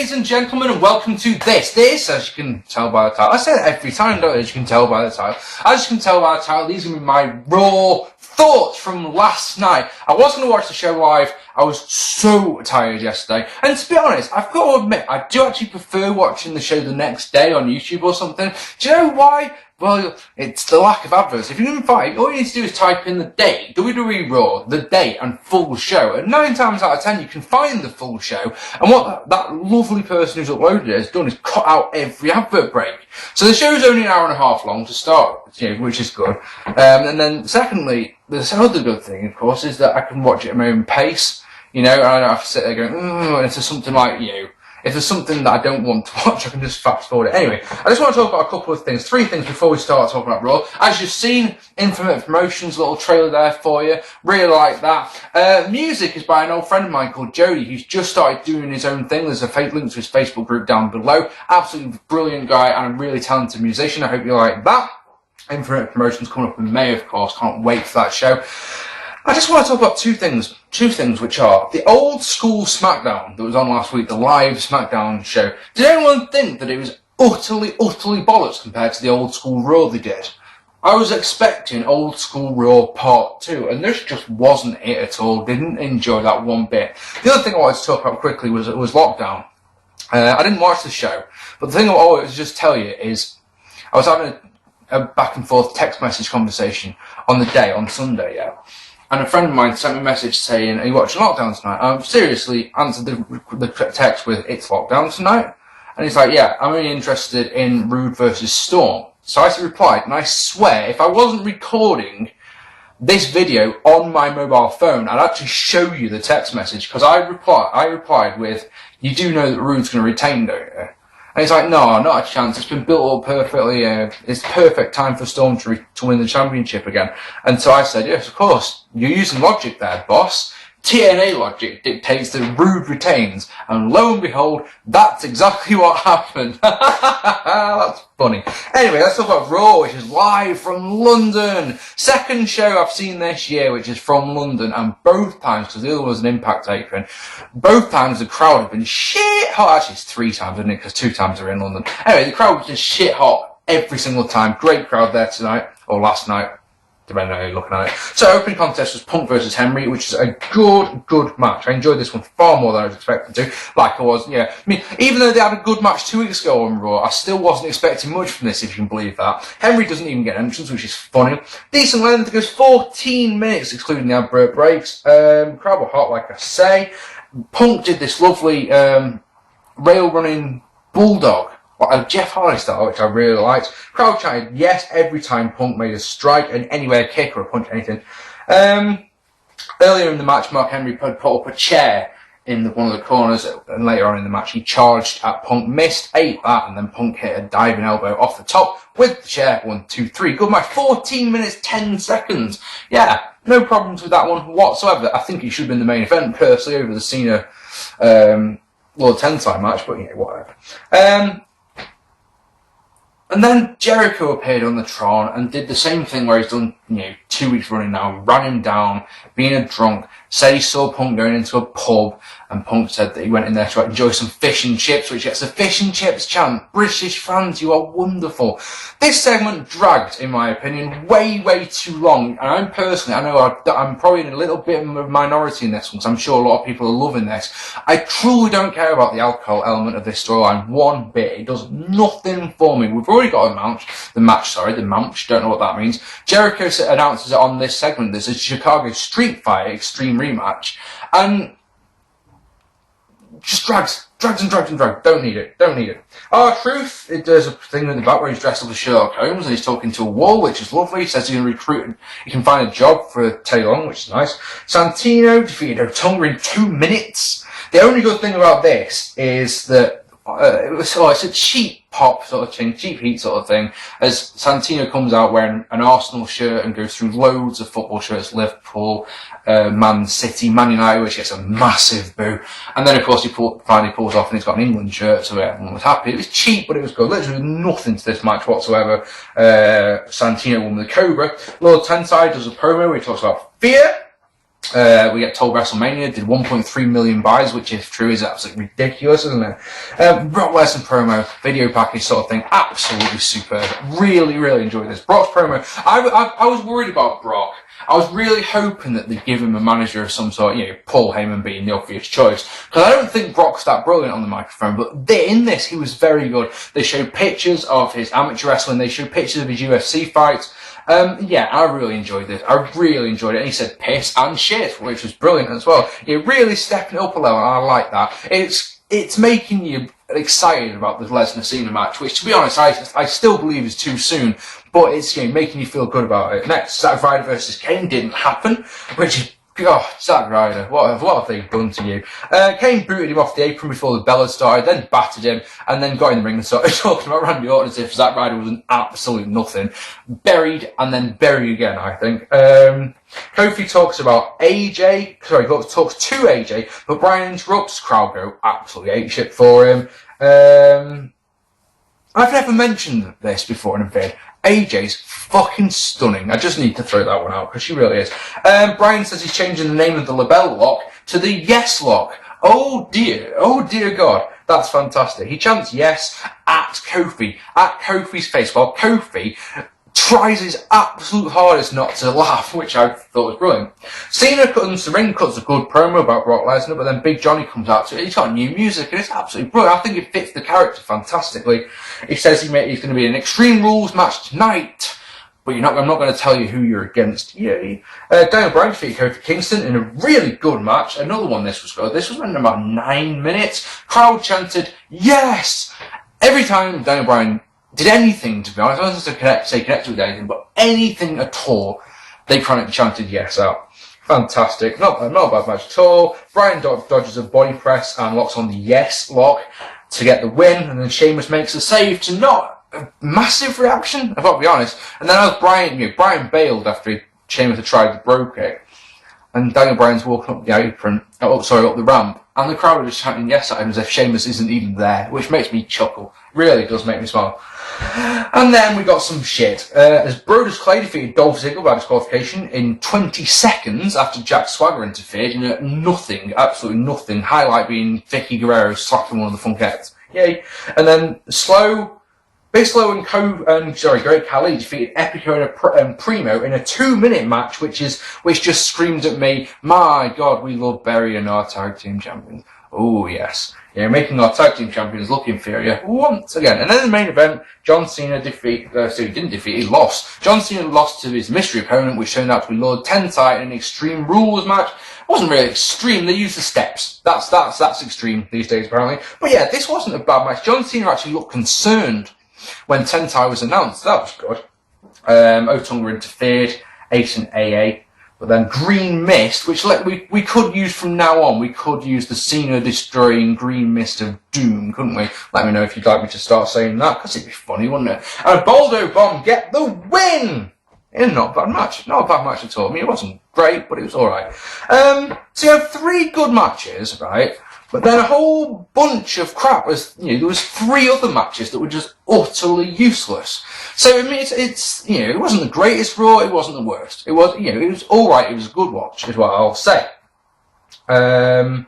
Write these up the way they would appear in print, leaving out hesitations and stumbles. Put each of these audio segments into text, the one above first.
ladies and gentlemen, and welcome to this, as you can tell by the title, I say it every time, don't I, as you can tell by the title. As you can tell by the title, these are going to be my raw thoughts from last night. I was going to watch the show live, I was so tired yesterday, and to be honest, I've got to admit, I do actually prefer watching the show the next day on YouTube or something. Do you know why? Well, it's the lack of adverts. If you can find, all you need to do is type in the date, Wwe Raw, the date and full show, and 9 times out of 10 you can find the full show, and what that lovely person who's uploaded it has done is cut out every advert break. So the show's only an hour and a half long to start, which is good. And then secondly, the other good thing, of course, is that I can watch it at my own pace, and I don't have to sit there going, and if there's something like, if there's something that I don't want to watch, I can just fast forward it. Anyway, I just want to talk about a couple of things, 3 things before we start talking about Raw. As you've seen, Infinite Promotions, little trailer there for you. Really like that. Music is by an old friend of mine called Jody, who's just started doing his own thing. There's a link to his Facebook group down below. Absolutely brilliant guy and a really talented musician. I hope you like that. Infinite Promotions coming up in May, of course. Can't wait for that show. I just want to talk about two things which are the old school SmackDown that was on last week, the live SmackDown show. Did anyone think that it was utterly bollocks compared to the old school Raw they did? I was expecting old school Raw part 2, and this just wasn't it at all. Didn't enjoy that one bit. The other thing I wanted to talk about quickly was lockdown. I didn't watch the show, but the thing I wanted to just tell you is I was having a back and forth text message conversation on the day, on Sunday, and a friend of mine sent me a message saying, are you watching Lockdown tonight? I seriously answered the text with, it's Lockdown tonight? And he's like, yeah, I'm only interested in Rude versus Storm. So I replied, and I swear, if I wasn't recording this video on my mobile phone, I'd actually show you the text message, because I replied with, you do know that Rude's going to retain, don't you? And he's like, no, not a chance. It's been built up perfectly. It's perfect time for Storm to win the championship again. And so I said, yes, of course. You're using logic there, boss. TNA logic dictates that Rude retains. And lo and behold, that's exactly what happened. That's funny. Anyway, let's talk about Raw, which is live from London. Second show I've seen this year, which is from London. And both times, because the other was an Impact apron, both times the crowd have been shit hot. Actually, it's 3 times, isn't it? Because 2 times are in London. Anyway, the crowd was just shit hot every single time. Great crowd there tonight, or last night, depending on how you're looking at it. So, opening contest was Punk versus Henry, which is a good match. I enjoyed this one far more than I was expecting to. Like I was, I mean, even though they had a good match 2 weeks ago on Raw, I still wasn't expecting much from this, if you can believe that. Henry doesn't even get an entrance, which is funny. Decent length, it goes 14 minutes, excluding the advert breaks. Crowd were hot, like I say. Punk did this lovely, rail running bulldog, a Jeff Hardy style, which I really liked. Crowd chanted yes every time Punk made a strike, and anywhere a kick or a punch, anything. Earlier in the match, Mark Henry put up a chair in one of the corners, and later on in the match he charged at Punk, missed, ate that, and then Punk hit a diving elbow off the top with the chair. 1, 2, 3. Good match. 14 minutes, 10 seconds. Yeah, no problems with that one whatsoever. I think it should have been the main event, personally, over the Cena World Tensai match, but whatever. And then Jericho appeared on the Tron and did the same thing where he's done, 2 weeks running now, ran him down, being a drunk, said he saw Punk going into a pub, and Punk said that he went in there to enjoy some fish and chips, which gets the fish and chips chant. British fans, you are wonderful. This segment dragged, in my opinion, way too long, and I know I'm probably in a little bit of a minority in this one, because I'm sure a lot of people are loving this. I truly don't care about the alcohol element of this storyline one bit. It does nothing for me. We've already got the match, don't know what that means. Jericho announces it on this segment. There's a Chicago Street Fight Extreme rematch, and just drags. Don't need it. R-Truth, it does a thing in the back where he's dressed up as Sherlock Holmes and he's talking to a wall, which is lovely. He says he's going to recruit, he can find a job for Teddy Long, which is nice. Santino defeated Otunga in 2 minutes. The only good thing about this is that it's a cheap pop sort of thing, cheap heat sort of thing, as Santino comes out wearing an Arsenal shirt and goes through loads of football shirts, Liverpool, Man City, Man United, which gets a massive boo. And then, of course, he finally pulls off and he's got an England shirt, so everyone was happy. It was cheap, but it was good. Literally nothing to this match whatsoever. Santino won with the Cobra. Lord Tensai does a promo where he talks about fear, We get told WrestleMania did 1.3 million buys, which if true is absolutely ridiculous, isn't it? Brock Lesnar promo, video package sort of thing, absolutely superb. Really, really enjoyed this. Brock's promo, I was worried about Brock. I was really hoping that they'd give him a manager of some sort, Paul Heyman being the obvious choice. Because I don't think Brock's that brilliant on the microphone, but in this, he was very good. They showed pictures of his amateur wrestling, they showed pictures of his UFC fights. Yeah, I really enjoyed this. I really enjoyed it. And he said piss and shit, which was brilliant as well. You're really stepping it up a level, and I like that. It's making you excited about the Lesnar Cena match, which, to be honest, I still believe is too soon, but it's making you feel good about it. Next, Zack Ryder versus Kane didn't happen, which is, God, Zack Ryder, what have they done to you? Kane booted him off the apron before the bell had started, then battered him, and then got in the ring and started talking about Randy Orton as if Zack Ryder was an absolute nothing. Buried, and then buried again, I think. Kofi talks about talks to AJ, but Brian interrupts, crowd go absolutely apeshit for him. I've never mentioned this before in a vid. AJ's fucking stunning. I just need to throw that one out, because she really is. Brian says he's changing the name of the LaBelle lock to the Yes lock. Oh dear God. That's fantastic. He chants yes at Kofi's face, while Kofi tries his absolute hardest not to laugh, which I thought was brilliant. Cena comes to the ring, cuts a good promo about Brock Lesnar, but then Big Johnny comes out to it. He's got new music, and it's absolutely brilliant. I think it fits the character fantastically. He says he's going to be an Extreme Rules match tonight, but I'm not going to tell you who you're against. Yay. Daniel Bryan defeated Kofi Kingston in a really good match. Another one this was good. This was running about 9 minutes. Crowd chanted, yes! Every time Daniel Bryan did anything, to be honest, I wasn't to say connected with anything, but anything at all, they chanted yes out. Fantastic. Not a bad match at all. Bryan dodges a body press and locks on the yes lock to get the win, and then Sheamus makes a save to not a massive reaction, I've got to be honest. And then as Bryan bailed after Sheamus had tried the bro kick, and Daniel Bryan's walking up the apron, up the ramp, and the crowd are just chanting yes at him as if Sheamus isn't even there, which makes me chuckle. Really does make me smile. And then we got some shit. As Brodus Clay defeated Dolph Ziggler by disqualification in 20 seconds after Jack Swagger interfered in a nothing, absolutely nothing, highlight being Vicky Guerrero slapping one of the Funkettes. Yay. And then Big Slow and Great Khali defeated Epico and Primo in a 2-minute match, which just screamed at me, my God, we love burying our tag team champions. Oh yes. Making our tag team champions look inferior once again. And then the main event, John Cena he lost. John Cena lost to his mystery opponent, which turned out to be Lord Tentai in an Extreme Rules match. It wasn't really extreme, they used the steps. That's extreme these days apparently. But yeah, this wasn't a bad match. John Cena actually looked concerned when Tentai was announced. That was good. Otunga interfered, Ace and AA. But then Green Mist, which we could use from now on, we could use the Cena destroying Green Mist of Doom, couldn't we? Let me know if you'd like me to start saying that, because it'd be funny, wouldn't it? And Baldo Bomb get the win! Not a bad match. Not a bad match at all. I mean, it wasn't great, but it was alright. So you have 3 good matches, right? But then a whole bunch of crap there was 3 other matches that were just utterly useless. So, I mean, it wasn't the greatest Raw, it wasn't the worst. It was, it was alright, it was a good watch, is what I'll say. And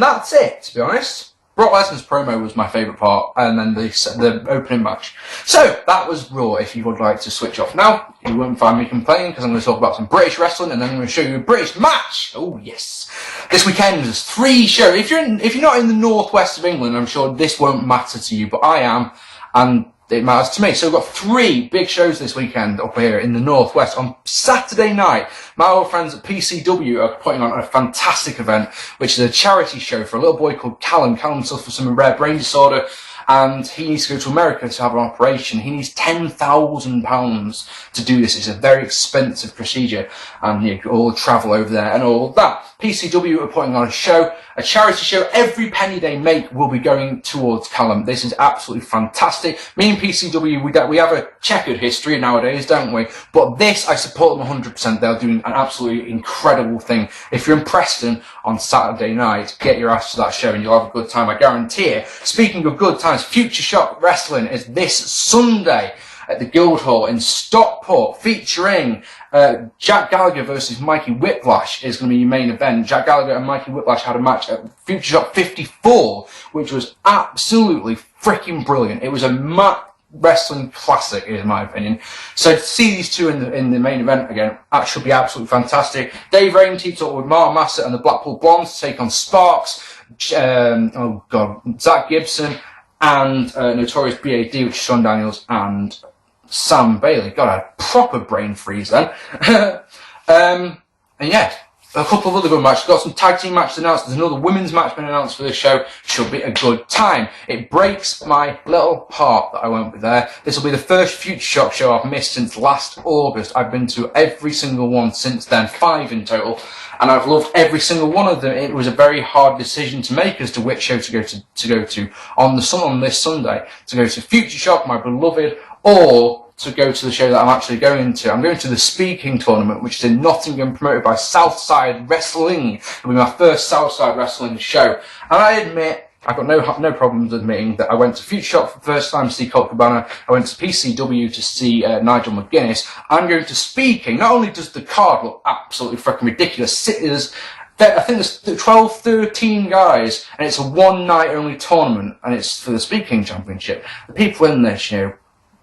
that's it, to be honest. Brock Lesnar's promo was my favourite part, and then the opening match. So, that was Raw, if you would like to switch off now. You won't find me complaining, because I'm going to talk about some British wrestling, and then I'm going to show you a British match! Oh, yes. This weekend, there's 3 shows. If you're not in the northwest of England, I'm sure this won't matter to you, but I am, and it matters to me. So we've got 3 big shows this weekend up here in the northwest. On Saturday night, my old friends at PCW are putting on a fantastic event, which is a charity show for a little boy called Callum. Callum suffers from some rare brain disorder, and he needs to go to America to have an operation. He needs £10,000 to do this. It's a very expensive procedure, and all the travel over there and all that. PCW are putting on a show, a charity show. Every penny they make will be going towards Callum. This is absolutely fantastic. Me and PCW, we have a checkered history nowadays, don't we? But this, I support them 100%. They're doing an absolutely incredible thing. If you're in Preston on Saturday night, get your ass to that show and you'll have a good time, I guarantee it. Speaking of good times, Futureshock Wrestling is this Sunday. at the Guildhall in Stockport, featuring Jack Gallagher versus Mikey Whiplash is going to be your main event. Jack Gallagher and Mikey Whiplash had a match at Futureshock 54, which was absolutely freaking brilliant. It was a wrestling classic, in my opinion. So to see these two in the main event again, that should be absolutely fantastic. Dave Rain teamed up with Mark Massett and the Blackpool Blondes to take on Sparks, Zach Gibson, and Notorious B.A.D., which is Sean Daniels, and Sam Bailey. God, I had a proper brain freeze then. And yeah, a couple of other good matches. Got some tag team matches announced. There's another women's match been announced for this show. Should be a good time. It breaks my little heart that I won't be there. This will be the first Futureshock show I've missed since last August. I've been to every single one since then, 5 in total, and I've loved every single one of them. It was a very hard decision to make as to which show to go to on this Sunday. To go to Futureshock, my beloved, or to go to the show that I'm actually going to. I'm going to the Speedking tournament, which is in Nottingham, promoted by Southside Wrestling. It'll be my first Southside Wrestling show. And I admit, I've got no problems admitting that I went to Futureshock for the first time to see Colt Cabana. I went to PCW to see Nigel McGuinness. I'm going to Speedking. Not only does the card look absolutely freaking ridiculous, I think there's 12, 13 guys, and it's a one-night only tournament, and it's for the Speedking Championship. The people in this,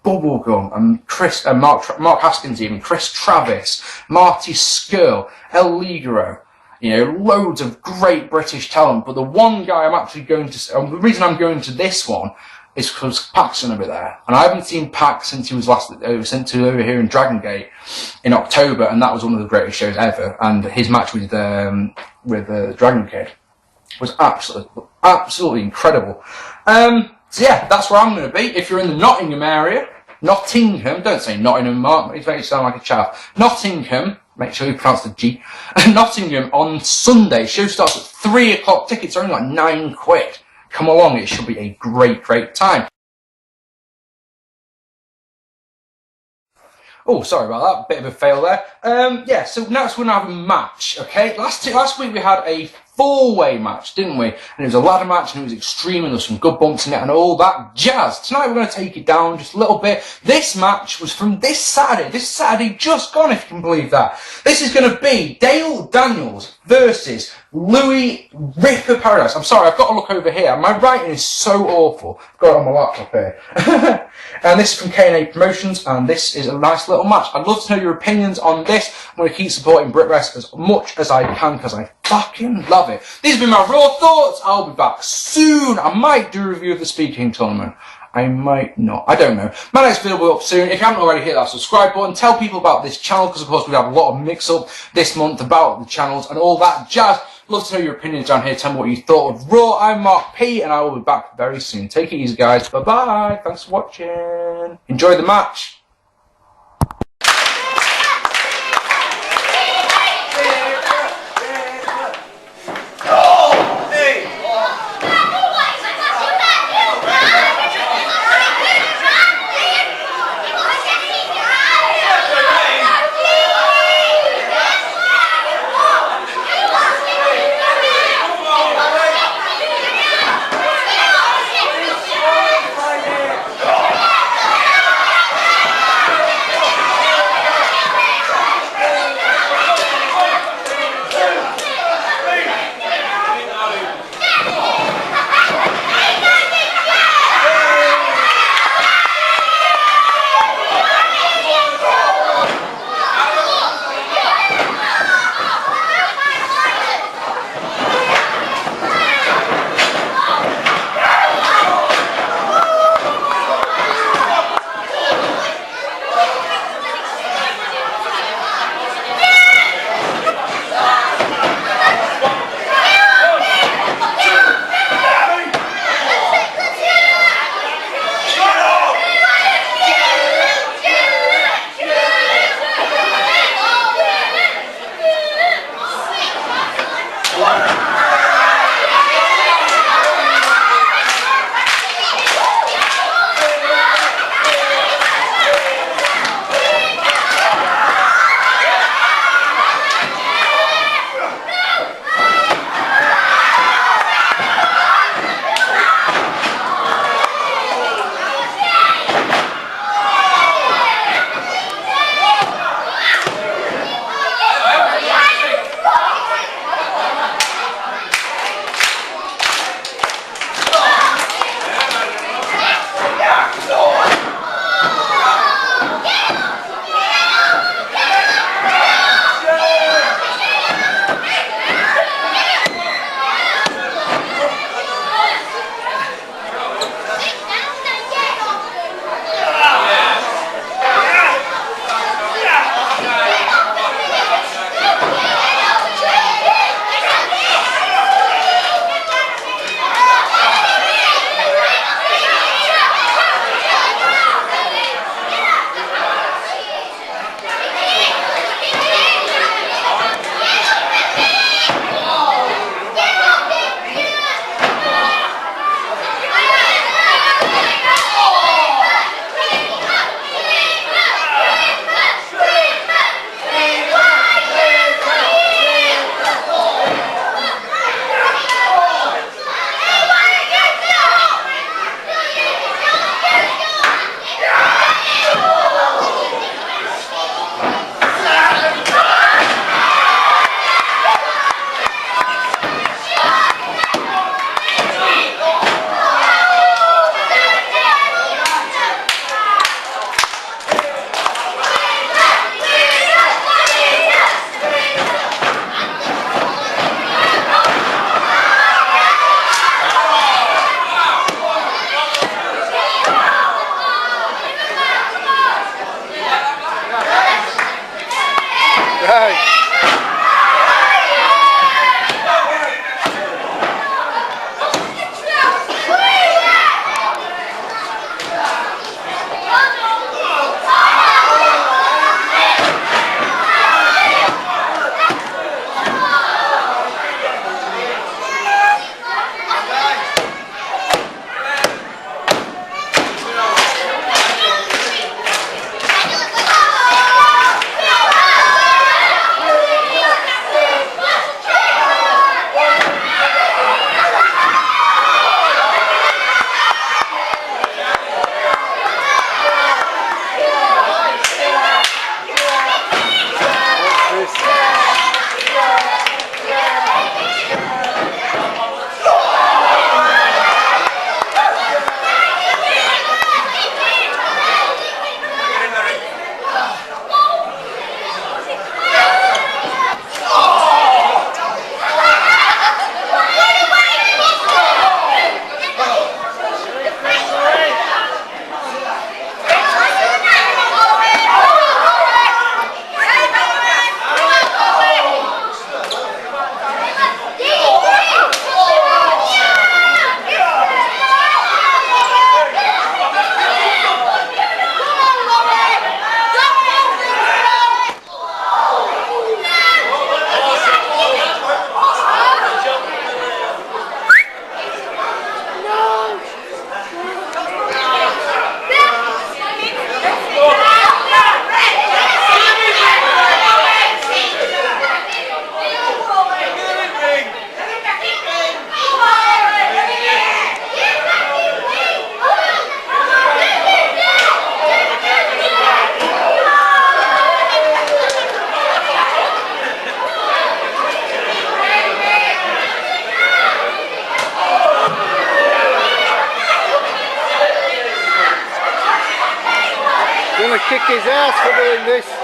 Bubblegum and Mark Haskins, even Chris Travis, Marty Skrull, El Ligero, loads of great British talent. But the one guy I'm actually going to, the reason I'm going to this one is because Pac's going to be there, and I haven't seen Pac since he was sent to over here in Dragon Gate in October, and that was one of the greatest shows ever. And his match with the Dragon Kid was absolutely incredible. So yeah, that's where I'm going to be. If you're in the Nottingham area, Nottingham, don't say Nottingham, Mark, it makes you sound like a child. Nottingham, make sure you pronounce the G. Nottingham on Sunday. Show starts at 3 o'clock. Tickets are only like £9. Come along, it should be a great time. Oh, sorry about that. Bit of a fail there. Yeah, so next we're going to have a match, okay? Last week we had a 4-way match, didn't we? And it was a ladder match, and it was extreme, and there was some good bumps in it, and all that jazz. Tonight we're going to take it down just a little bit. This match was from this Saturday just gone, if you can believe that. This is going to be Dale Daniels versus Louis Ripper Paradise. I'm sorry, I've got to look over here. My writing is so awful. I've got it on my laptop here. And this is from K&A Promotions, and this is a nice little match. I'd love to know your opinions on this. I'm going to keep supporting BritWres as much as I can, because I fucking love it. These have been my raw thoughts. I'll be back soon. I might do a review of the Speedking tournament. I might not. I don't know. My next video will be up soon. If you haven't already, hit that subscribe button. Tell people about this channel, because of course we have a lot of mix-up this month about the channels and all that jazz. Love to know your opinions down here. Tell me what you thought of Raw. I'm Mark P, and I will be back very soon. Take it easy, guys. Bye-bye. Thanks for watching. Enjoy the match. Right. Gonna kick his ass for doing this.